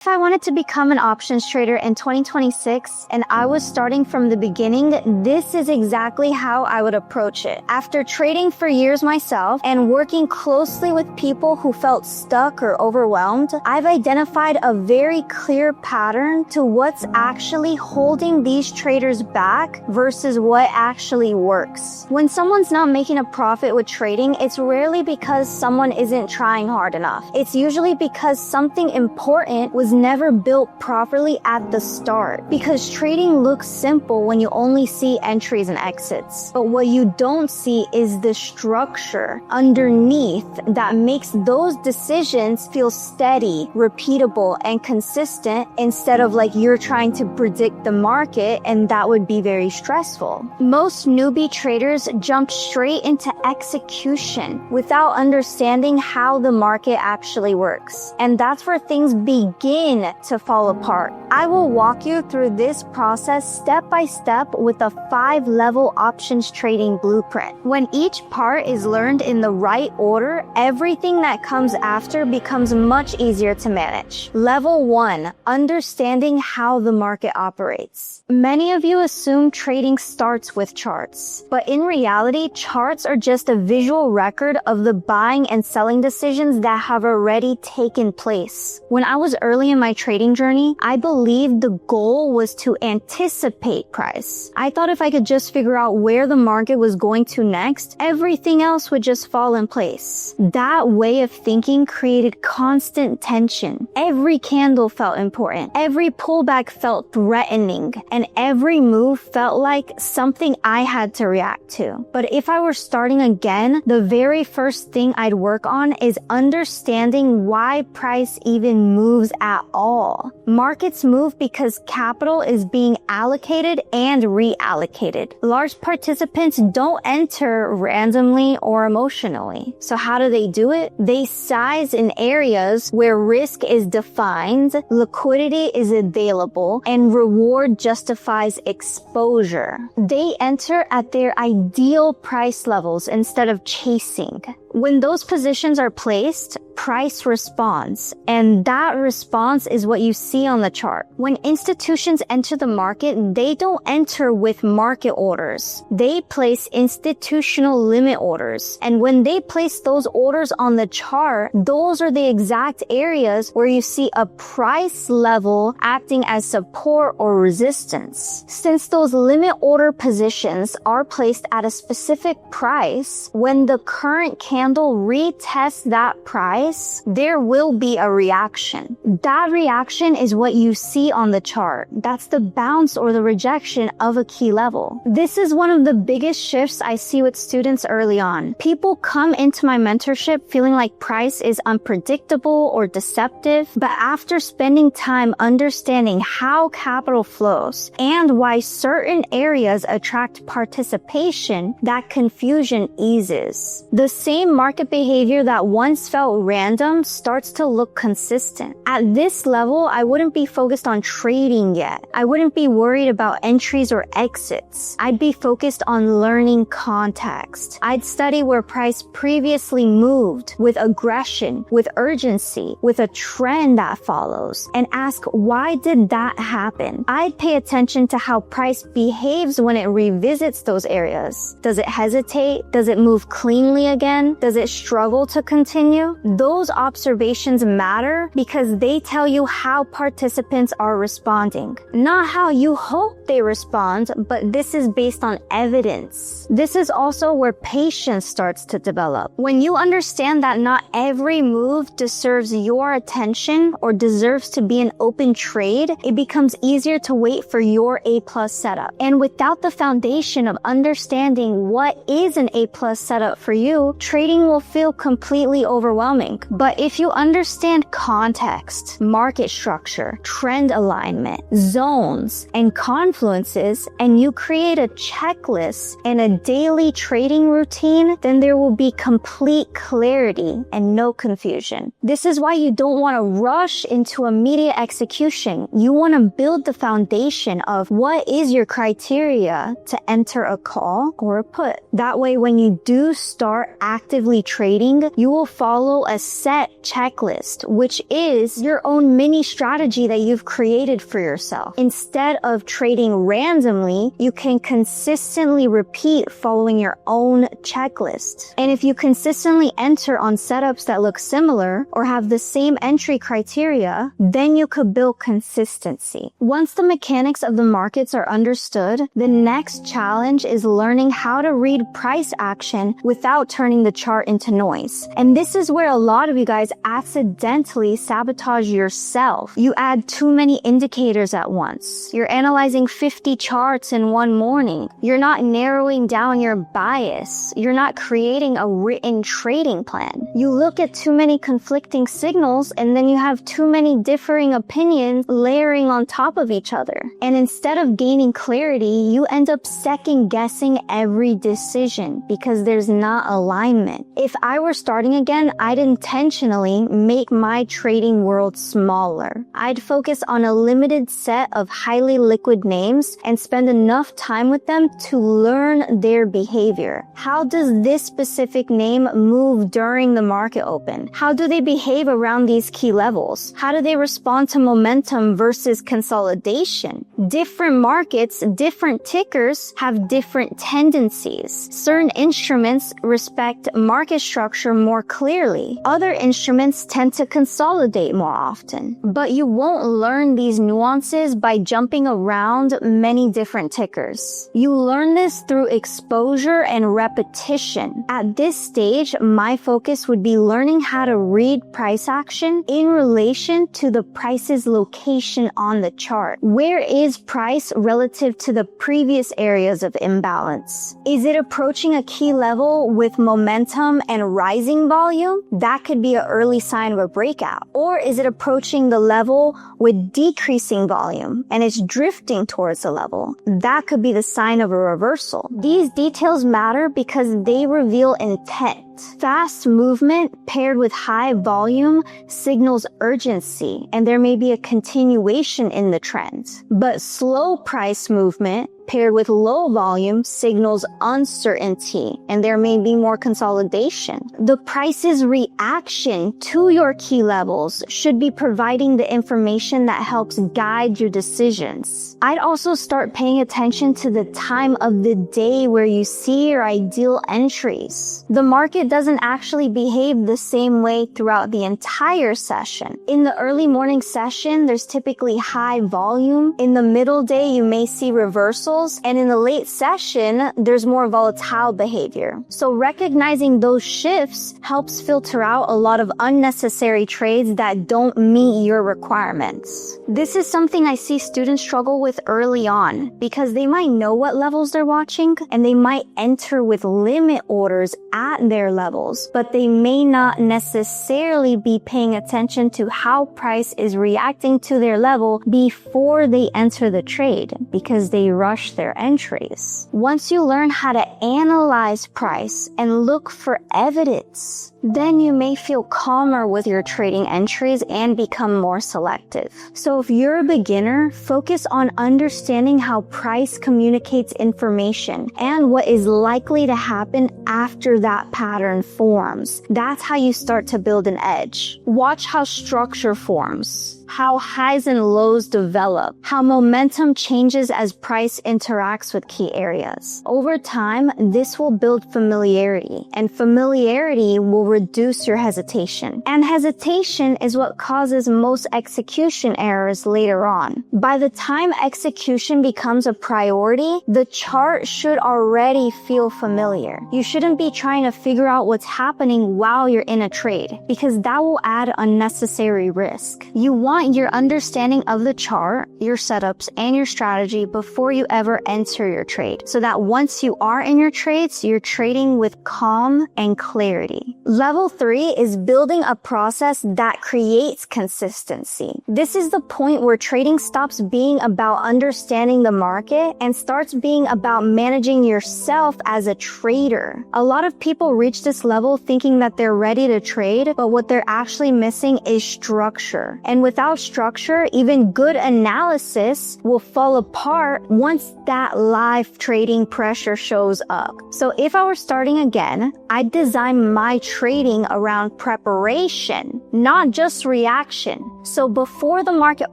If I wanted to become an options trader in 2026 and I was starting from the beginning, this is exactly how I would approach it. After trading for years myself and working closely with people who felt stuck or overwhelmed, I've identified a very clear pattern to what's actually holding these traders back versus what actually works. When someone's not making a profit with trading, it's rarely because someone isn't trying hard enough. It's usually because something important was never built properly at the start. Because trading looks simple when you only see entries and exits. But what you don't see is the structure underneath that makes those decisions feel steady, repeatable, and consistent instead of like you're trying to predict the market, and that would be very stressful. Most newbie traders jump straight into execution without understanding how the market actually works. And that's where things begin to fall apart. I will walk you through this process step by step with a 5-level options trading blueprint. When each part is learned in the right order, everything that comes after becomes much easier to manage. Level 1, understanding how the market operates. Many of you assume trading starts with charts, but in reality, charts are just a visual record of the buying and selling decisions that have already taken place. When I was early in my trading journey, I believed the goal was to anticipate price. I thought if I could just figure out where the market was going to next, everything else would just fall in place. That way of thinking created constant tension. Every candle felt important. Every pullback felt threatening. And every move felt like something I had to react to. But if I were starting again, the very first thing I'd work on is understanding why price even moves at all. Markets move because capital is being allocated and reallocated. Large participants don't enter randomly or emotionally. So how do they do it? They size in areas where risk is defined, liquidity is available, and reward justifies exposure. They enter at their ideal price levels instead of chasing. When those positions are placed, price responds, and that response is what you see on the chart. When institutions enter the market, they don't enter with market orders. They place institutional limit orders. And when they place those orders on the chart, those are the exact areas where you see a price level acting as support or resistance. Since those limit order positions are placed at a specific price, when the current candle retests that price, there will be a reaction. That reaction is what you see on the chart. That's the bounce or the rejection of a key level. This is one of the biggest shifts I see with students early on. People come into my mentorship feeling like price is unpredictable or deceptive, but after spending time understanding how capital flows and why certain areas attract participation, that confusion eases. The same market behavior that once felt random starts to look consistent. At this level, I wouldn't be focused on trading yet. I wouldn't be worried about entries or exits. I'd be focused on learning context. I'd study where price previously moved with aggression, with urgency, with a trend that follows, and ask, why did that happen? I'd pay attention to how price behaves when it revisits those areas. Does it hesitate? Does it move cleanly again? Does it struggle to continue? Those observations matter because they tell you how participants are responding. Not how you hope they respond, but this is based on evidence. This is also where patience starts to develop. When you understand that not every move deserves your attention or deserves to be an open trade, it becomes easier to wait for your A+ setup. And without the foundation of understanding what is an A+ setup for you, trading will feel completely overwhelming. But if you understand context, market structure, trend alignment, zones, and confluences, and you create a checklist and a daily trading routine, then there will be complete clarity and no confusion. This is why you don't want to rush into immediate execution. You want to build the foundation of what is your criteria to enter a call or a put. That way, when you do start actively actively trading, you will follow a set checklist, which is your own mini strategy that you've created for yourself. Instead of trading randomly, you can consistently repeat following your own checklist. And if you consistently enter on setups that look similar or have the same entry criteria, then you could build consistency. Once the mechanics of the markets are understood, the next challenge is learning how to read price action without turning the chart into noise. And this is where a lot of you guys accidentally sabotage yourself. You add too many indicators at once. You're analyzing 50 charts in one morning. You're not narrowing down your bias. You're not creating a written trading plan. You look at too many conflicting signals, and then you have too many differing opinions layering on top of each other. And instead of gaining clarity, you end up second guessing every decision because there's not alignment. If I were starting again, I'd intentionally make my trading world smaller. I'd focus on a limited set of highly liquid names and spend enough time with them to learn their behavior. How does this specific name move during the market open? How do they behave around these key levels? How do they respond to momentum versus consolidation? Different markets, different tickers have different tendencies. Certain instruments respect market structure more clearly. Other instruments tend to consolidate more often. But you won't learn these nuances by jumping around many different tickers. You learn this through exposure and repetition. At this stage, my focus would be learning how to read price action in relation to the price's location on the chart. Where is price relative to the previous areas of imbalance? Is it approaching a key level with momentum and rising volume? That could be an early sign of a breakout. Or is it approaching the level with decreasing volume and it's drifting towards the level? That could be the sign of a reversal. These details matter because they reveal intent. Fast movement paired with high volume signals urgency, and there may be a continuation in the trend. But slow price movement paired with low volume signals uncertainty, and there may be more consolidation. The price's reaction to your key levels should be providing the information that helps guide your decisions. I'd also start paying attention to the time of the day where you see your ideal entries. The market doesn't actually behave the same way throughout the entire session. In the early morning session, there's typically high volume. In the middle day, you may see reversals. And in the late session, there's more volatile behavior. So recognizing those shifts helps filter out a lot of unnecessary trades that don't meet your requirements. This is something I see students struggle with early on because they might know what levels they're watching and they might enter with limit orders at their levels, but they may not necessarily be paying attention to how price is reacting to their level before they enter the trade because they rush their entries. Once you learn how to analyze price and look for evidence, then you may feel calmer with your trading entries and become more selective. So if you're a beginner, focus on understanding how price communicates information and what is likely to happen after that pattern forms. That's how you start to build an edge. Watch how structure forms, how highs and lows develop, how momentum changes as price interacts with key areas. Over time, this will build familiarity, and familiarity will reduce your hesitation. And hesitation is what causes most execution errors later on. By the time execution becomes a priority, the chart should already feel familiar. You shouldn't be trying to figure out what's happening while you're in a trade, because that will add unnecessary risk. You want your understanding of the chart, your setups, and your strategy before you ever enter your trade, so that once you are in your trades, you're trading with calm and clarity. Level 3 is building a process that creates consistency. This is the point where trading stops being about understanding the market and starts being about managing yourself as a trader. A lot of people reach this level thinking that they're ready to trade, but what they're actually missing is structure. And without structure, even good analysis will fall apart once that live trading pressure shows up. So if I were starting again, I'd design my trading around preparation, not just reaction. So before the market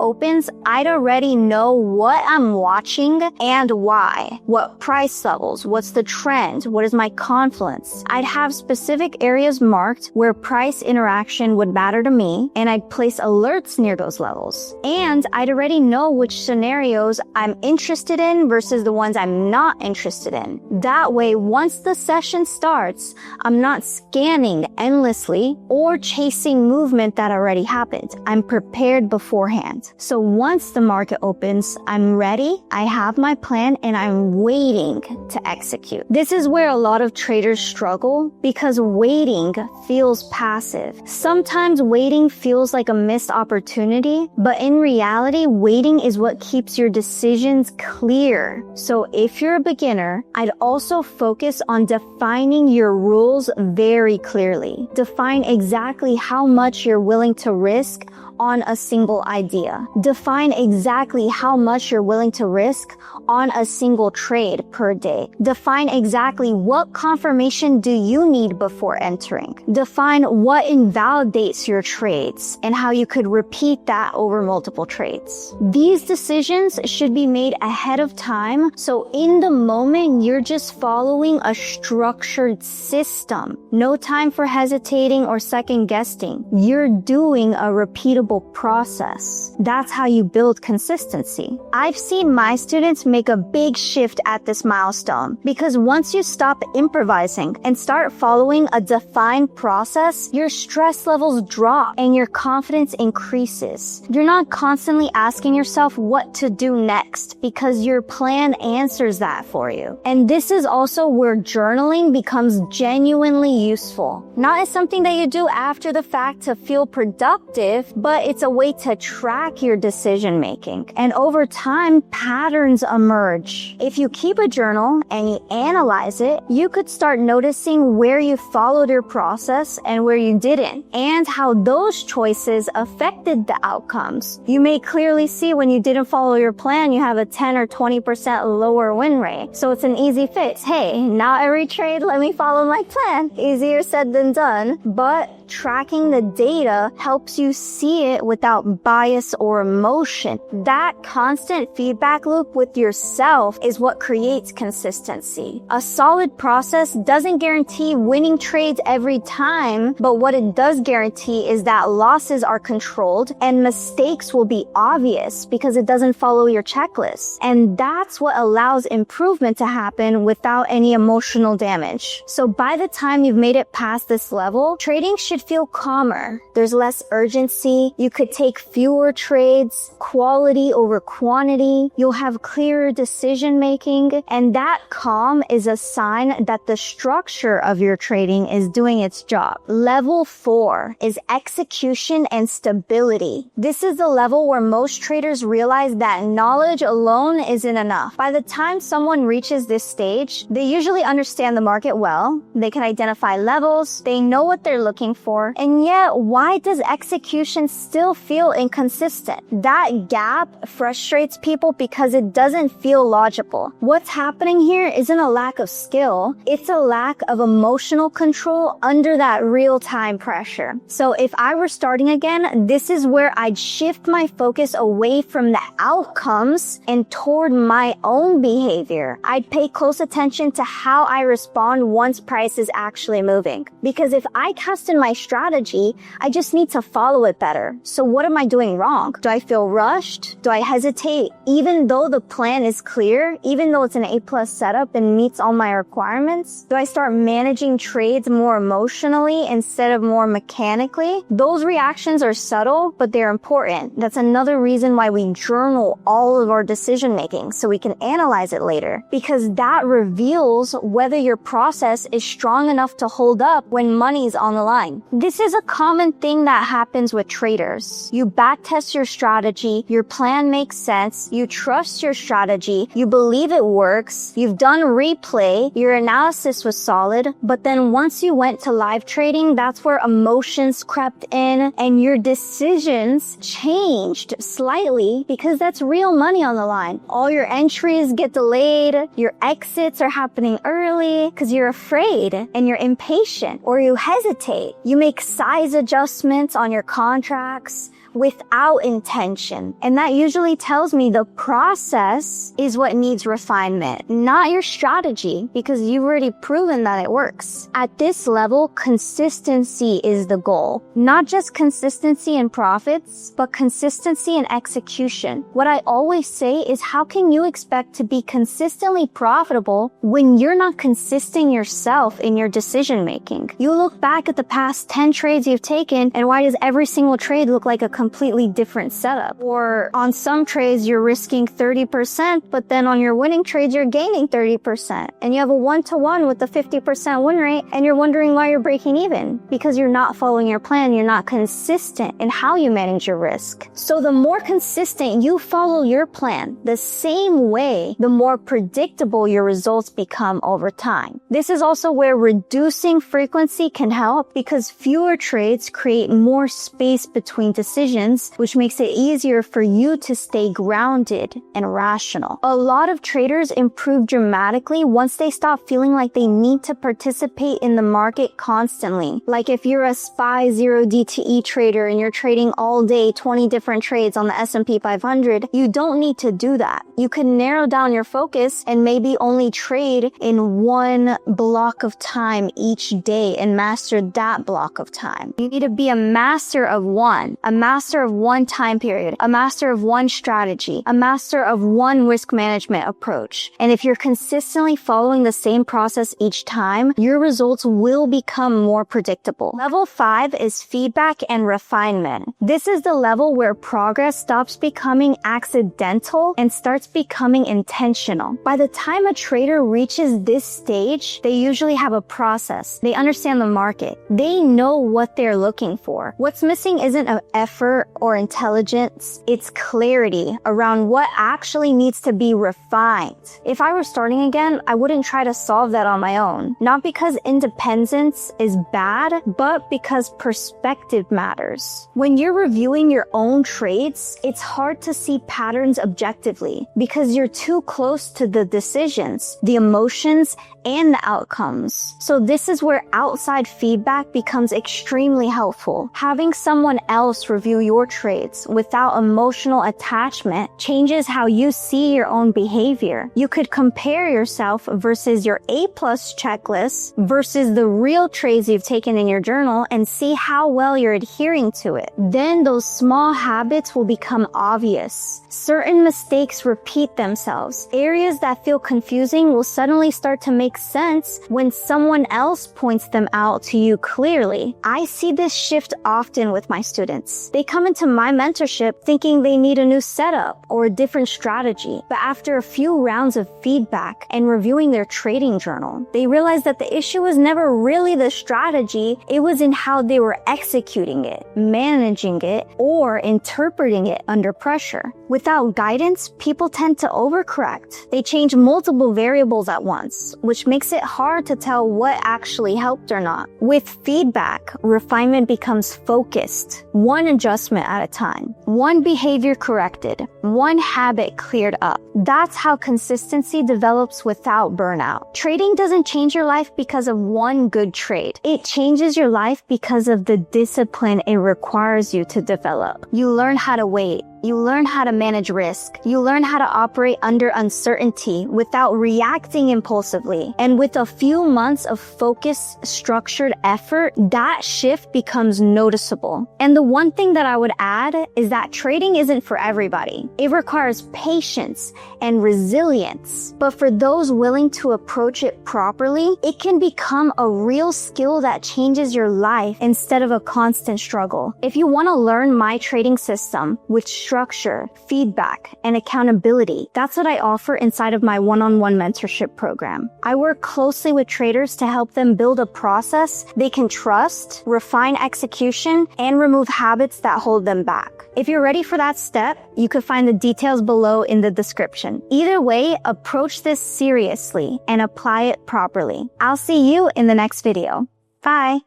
opens, I'd already know what I'm watching and why. What price levels, what's the trend, what is my confluence. I'd have specific areas marked where price interaction would matter to me, and I'd place alerts near those levels. And I'd already know which scenarios I'm interested in versus the ones I'm not interested in. That way, once the session starts, I'm not scanning endlessly or chasing movement that already happened. I'm prepared beforehand. So once the market opens, I'm ready, I have my plan, and I'm waiting to execute. This is where a lot of traders struggle because waiting feels passive. Sometimes waiting feels like a missed opportunity, but in reality, waiting is what keeps your decisions clear. So if you're a beginner, I'd also focus on defining your rules very clearly. Define exactly how much you're willing to risk on a single idea. Define exactly how much you're willing to risk on a single trade per day. Define exactly what confirmation do you need before entering. Define what invalidates your trades and how you could repeat that over multiple trades. These decisions should be made ahead of time, so in the moment you're just following a structured system. No time for hesitating or second guessing. You're doing a repeatable process. That's how you build consistency. I've seen my students make a big shift at this milestone because once you stop improvising and start following a defined process, your stress levels drop and your confidence increases. You're not constantly asking yourself what to do next because your plan answers that for you. And this is also where journaling becomes genuinely useful. Not as something that you do after the fact to feel productive, but it's a way to track your decision making. And over time, patterns emerge. If you keep a journal and you analyze it, you could start noticing where you followed your process and where you didn't, and how those choices affected the outcomes. You may clearly see when you didn't follow your plan, you have a 10 or 20% lower win rate. So it's an easy fix. Hey, not every trade, let me follow my plan. Easier said than done, but tracking the data helps you see it without bias or emotion. That constant feedback loop with yourself is what creates consistency. A solid process doesn't guarantee winning trades every time, but what it does guarantee is that losses are controlled and mistakes will be obvious because it doesn't follow your checklist. And that's what allows improvement to happen without any emotional damage. So by the time you've made it past this level, trading should feel calmer. There's less urgency. You could take fewer trades, quality over quantity. You'll have clearer decision making. And that calm is a sign that the structure of your trading is doing its job. Level 4 is execution and stability. This is the level where most traders realize that knowledge alone isn't enough. By the time someone reaches this stage, they usually understand the market well. They can identify levels. They know what they're looking for. And yet, why does execution still feel inconsistent? That gap frustrates people because it doesn't feel logical. What's happening here isn't a lack of skill. It's a lack of emotional control under that real-time pressure. So if I were starting again, this is where I'd shift my focus away from the outcomes and toward my own behavior. I'd pay close attention to how I respond once price is actually moving. Because if I cast in my strategy. I just need to follow it better. So what am I doing wrong? Do I feel rushed? Do I hesitate? Even though the plan is clear, even though it's an A+ setup and meets all my requirements, do I start managing trades more emotionally instead of more mechanically? Those reactions are subtle, but they're important. That's another reason why we journal all of our decision making so we can analyze it later, because that reveals whether your process is strong enough to hold up when money's on the line. This is a common thing that happens with traders. You backtest your strategy, your plan makes sense, you trust your strategy, you believe it works, you've done replay, your analysis was solid, but then once you went to live trading, that's where emotions crept in and your decisions changed slightly because that's real money on the line. All your entries get delayed, your exits are happening early because you're afraid and you're impatient or you hesitate. You make size adjustments on your contracts without intention. And that usually tells me the process is what needs refinement, not your strategy, because you've already proven that it works. At this level, consistency is the goal. Not just consistency in profits, but consistency in execution. What I always say is, how can you expect to be consistently profitable when you're not consistent yourself in your decision making? You look back at the past 10 trades you've taken, and why does every single trade look like a completely different setup? Or on some trades, you're risking 30%, but then on your winning trades, you're gaining 30%. And you have a 1-to-1 with the 50% win rate, and you're wondering why you're breaking even. Because you're not following your plan, you're not consistent in how you manage your risk. So the more consistent you follow your plan, the same way, the more predictable your results become over time. This is also where reducing frequency can help, because fewer trades create more space between decisions, which makes it easier for you to stay grounded and rational. A lot of traders improve dramatically once they stop feeling like they need to participate in the market constantly. Like if you're a SPY 0DTE trader and you're trading all day 20 different trades on the S&P 500, you don't need to do that. You can narrow down your focus and maybe only trade in one block of time each day and master that block of time. You need to be a master of one time period, a master of one strategy, a master of one risk management approach. And if you're consistently following the same process each time, your results will become more predictable. Level 5 is feedback and refinement. This is the level where progress stops becoming accidental and starts becoming intentional. By the time a trader reaches this stage, they usually have a process. They understand the market. They know what they're looking for. What's missing isn't an effort or intelligence, it's clarity around what actually needs to be refined. If I were starting again, I wouldn't try to solve that on my own. Not because independence is bad, but because perspective matters. When you're reviewing your own trades, it's hard to see patterns objectively because you're too close to the decisions, the emotions, and the outcomes. So this is where outside feedback becomes extremely helpful. Having someone else review your trades without emotional attachment changes how you see your own behavior. You could compare yourself versus your A+ checklist versus the real trades you've taken in your journal and see how well you're adhering to it. Then those small habits will become obvious. Certain mistakes repeat themselves. Areas that feel confusing will suddenly start to make sense when someone else points them out to you clearly. I see this shift often with my students. They come into my mentorship thinking they need a new setup or a different strategy, but after a few rounds of feedback and reviewing their trading journal, they realize that the issue was never really the strategy, it was in how they were executing it, managing it, or interpreting it under pressure. Without guidance, people tend to overcorrect. They change multiple variables at once, which makes it hard to tell what actually helped or not. With feedback, refinement becomes focused, one adjustment at a time, one behavior corrected, one habit cleared up. That's how consistency develops without burnout. Trading doesn't change your life because of one good trade. It changes your life because of the discipline it requires you to develop. You learn how to wait. You learn how to manage risk. You learn how to operate under uncertainty without reacting impulsively. And with a few months of focused, structured effort, that shift becomes noticeable. And the one thing that I would add is that trading isn't for everybody. It requires patience and resilience. But for those willing to approach it properly, it can become a real skill that changes your life instead of a constant struggle. If you want to learn my trading system with structure, feedback, and accountability, that's what I offer inside of my one-on-one mentorship program. I work closely with traders to help them build a process they can trust, refine execution, and remove habits that hold them back. If you're ready for that step, you can find the details below in the description. Either way, approach this seriously and apply it properly. I'll see you in the next video. Bye.